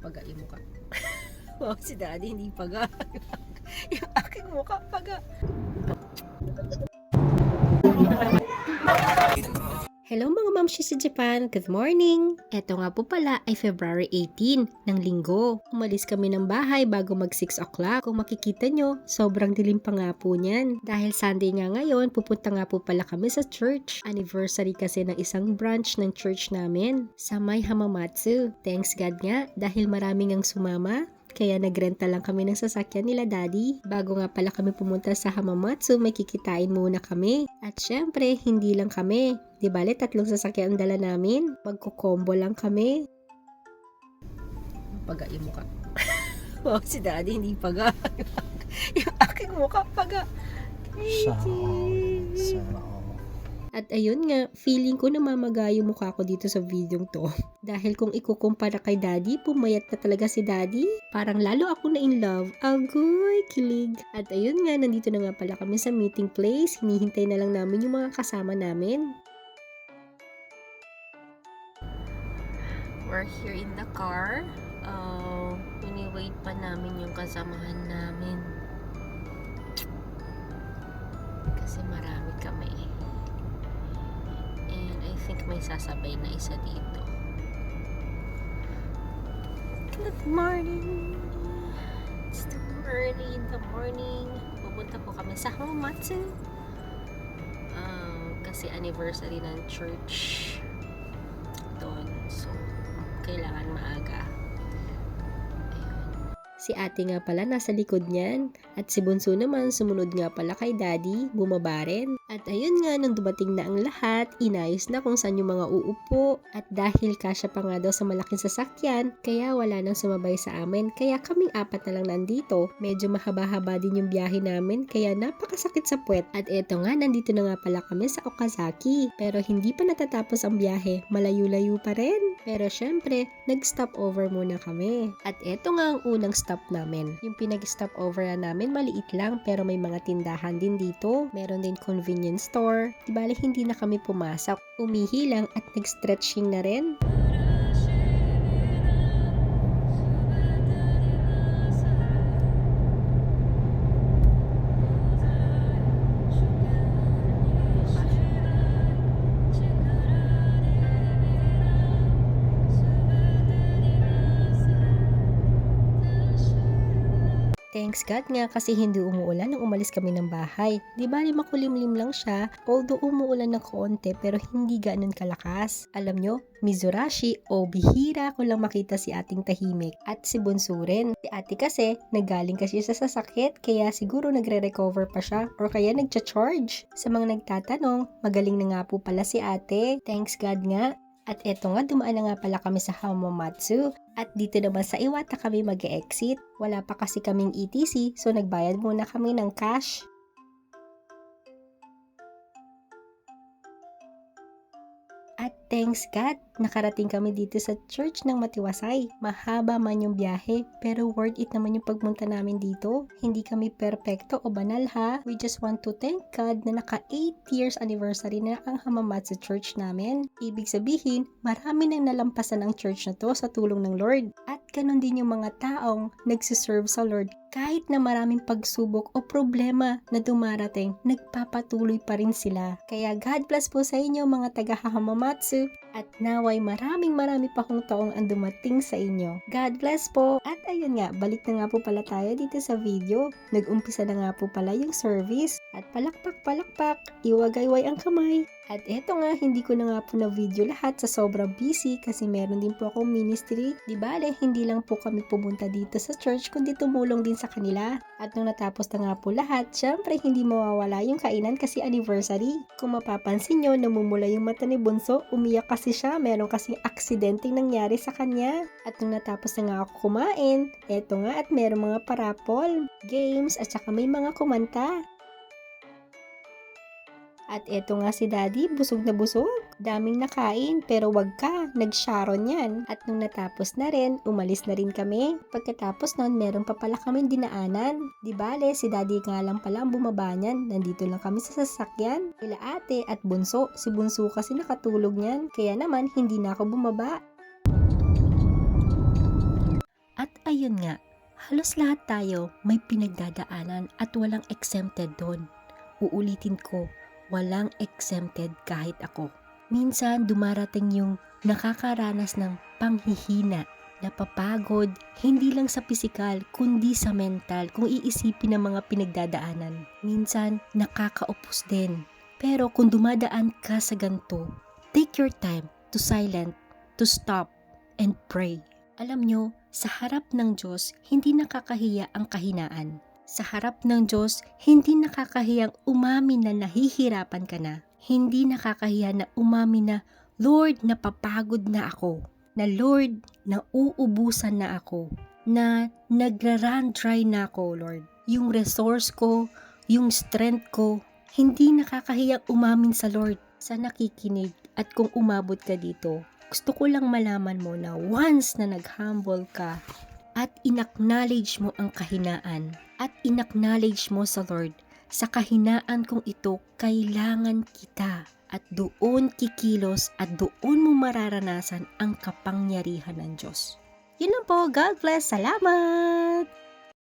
Paga yung mukha. Wow, si daddy hindi paga. Yung aking mukha paga. Hello mga mamshi sa Japan! Good morning! Eto nga po pala ay February 18 ng linggo. Umalis kami ng bahay bago mag 6 o'clock. Kung makikita nyo, sobrang dilim pa nga po niyan. Dahil Sunday nga ngayon, pupunta nga po pala kami sa church. Anniversary kasi ng isang branch ng church namin sa may Hamamatsu. Thanks God nga dahil maraming ang sumama. Kaya nagrenta lang kami ng sasakyan nila daddy. Bago nga pala kami pumunta sa Hamamatsu, may kikitain muna kami. At syempre, hindi lang kami. Di bale, 3 sasakyan ang dala namin. Magko-combo lang kami. Paga yung mukha. Wow, si daddy hindi paga. Yung aking mukha paga. At ayun nga, feeling ko namamaga yung mukha ko dito sa video to. Dahil kung ikukumpara kay daddy, pumayat na talaga si daddy. Parang lalo ako na in love. Agoy, kilig. At ayun nga, nandito na nga pala kami sa meeting place. Hinihintay na lang namin yung mga kasama namin. We're here in the car. Wini-wait pa namin yung kasamahan namin. Kasi marami kami. And I think may sasabay na isa dito. Good morning! It's too early in the morning. Pupunta po kami sa Hamamatsu. Kasi anniversary ng church doon. So, kailangan maaga. Si ate nga pala nasa likod niyan. At si Bunso naman sumunod nga pala kay daddy, bumaba rin. At ayun nga, nung dumating na ang lahat, inayos na kung saan yung mga uupo. At dahil kasya pa nga daw sa malaking sasakyan, kaya wala nang sumabay sa amin. Kaya kaming 4 na lang nandito. Medyo mahaba-haba din yung biyahe namin, kaya napakasakit sa puwet. At eto nga, nandito na nga pala kami sa Okazaki. Pero hindi pa natatapos ang biyahe, malayo-layo pa rin. Pero syempre, nag-stop over muna kami. At eto nga ang unang stop namin. Yung pinag-stop over namin maliit lang pero may mga tindahan din dito. Meron din convenience store. Di bale hindi na kami pumasok. Umihi lang at nag-stretching na rin. Thanks God nga kasi hindi umuulan nung umalis kami ng bahay. Di bali makulimlim lang siya, although umuulan ng konti pero hindi ganun kalakas. Alam nyo, Mizurashi o bihira ko lang makita si ating tahimik at si Bunso rin. Si ate kasi, nagaling kasi sa sasakit kaya siguro nagre-recover pa siya or kaya nagcha-charge. Sa mga nagtatanong, magaling na nga po pala si ate. Thanks God nga. At eto nga, dumaan na nga pala kami sa Hamamatsu. At dito naman sa Iwata kami mag-e-exit. Wala pa kasi kaming ETC, so nagbayad muna kami ng cash. At thanks God, nakarating kami dito sa church ng Matiwasay. Mahaba man yung biyahe, pero worth it naman yung pagpunta namin dito. Hindi kami perpekto o banal ha. We just want to thank God na naka 8 years anniversary na ang Hamamatsu church namin. Ibig sabihin, marami nang nalampasan ang church na to sa tulong ng Lord. At ganun din yung mga taong nagsiserve sa Lord. Kahit na maraming pagsubok o problema na dumarating, nagpapatuloy pa rin sila. Kaya God bless po sa inyo mga taga Hamamatsu at naway marami pa kong taong ang dumating sa inyo. God bless po! At ayun nga, balik na nga po pala tayo dito sa video. Nag-umpisa na nga po pala yung service at palakpak, iwagayway ang kamay. At eto nga, hindi ko na nga po na video lahat sa sobrang busy kasi meron din po akong ministry. Di bale, hindi lang po kami pumunta dito sa church kundi tumulong din sa kanila. At nung natapos na nga po lahat, syempre hindi mawawala yung kainan kasi anniversary. Kung mapapansin nyo, namumula yung mata ni Bunso, umiyak kasi siya, meron kasing aksidenteng nangyari sa kanya. At nung natapos na nga ako kumain, eto nga at meron mga parapol, games at saka may mga kumanta. At eto nga si daddy, busog na busog. Daming nakain, pero wag ka, nag-sharon yan. At nung natapos na rin, umalis na rin kami. Pagkatapos nun, meron pa pala kaming dinaanan. Di bale, si daddy nga lang pala ang bumaba niyan. Nandito lang kami sa sasakyan. Sila ate at Bunso. Si Bunso kasi nakatulog niyan. Kaya naman, hindi na ako bumaba. At ayun nga, halos lahat tayo may pinagdadaanan at walang exempted doon. Uulitin ko, walang exempted kahit ako. Minsan dumarating yung nakakaranas ng panghihina, napapagod, hindi lang sa pisikal kundi sa mental kung iisipin ng mga pinagdadaanan. Minsan nakakaupos din. Pero kung dumadaan ka sa ganito, take your time to silent, to stop, and pray. Alam nyo, sa harap ng Diyos, hindi nakakahiya ang kahinaan. Sa harap ng Diyos, hindi nakakahiyang umamin na nahihirapan ka na. Hindi nakakahiya na umamin na, Lord, napapagod na ako. Na Lord, nauubusan na ako. Na nagra-run dry na ako, Lord. Yung resource ko, yung strength ko, hindi nakakahiyang umamin sa Lord. Sa nakikinig at kung umabot ka dito, gusto ko lang malaman mo na once na nag-humble ka at inacknowledge mo ang kahinaan at inacknowledge mo sa Lord, sa kahinaan kong ito, kailangan kita at doon kikilos at doon mo mararanasan ang kapangyarihan ng Diyos. Yun lang po. God bless. Salamat!